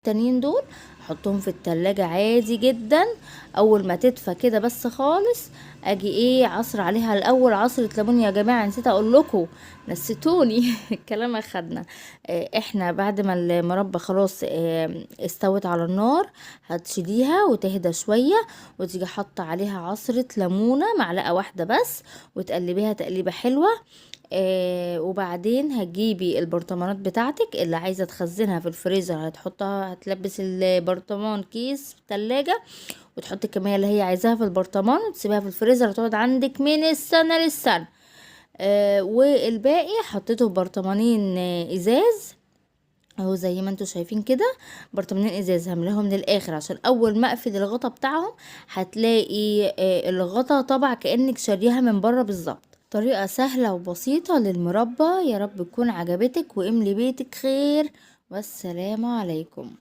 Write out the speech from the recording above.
التانيين دول احطهم في التلاجة عادي جدا. اول ما تدفى كده بس خالص، اجي ايه عصر عليها الاول عصرة ليمون. يا جماعة نسيت اقول لكم، نسيتوني الكلام اخدنا. احنا بعد ما المربى خلاص استوت على النار، هتشيليها وتهدى شوية، وتيجي حاطة عليها عصرة ليمونة معلقة واحدة بس، وتقلبيها تقليبة حلوة. وبعدين هتجيبي البرطمانات بتاعتك اللي عايزة تخزنها في الفريزر، هتحطها، هتلبس البرطمان كيس تلاجة، وتحطي الكمية اللي هي عايزاها في البرطمان، وتسيبها في الفريزر تقعد عندك من السنة للسنة. والباقي حطيته في برطمانين ازاز اهو زي ما انتوا شايفين كده. برطمانين ازاز هملاهم للاخر، عشان اول ما اقفل الغطا بتاعهم هتلاقي الغطا طبع كأنك شاريها من بره بالظبط. طريقة سهلة وبسيطة للمربى، يا رب تكون عجبتك واملي بيتك خير، والسلام عليكم.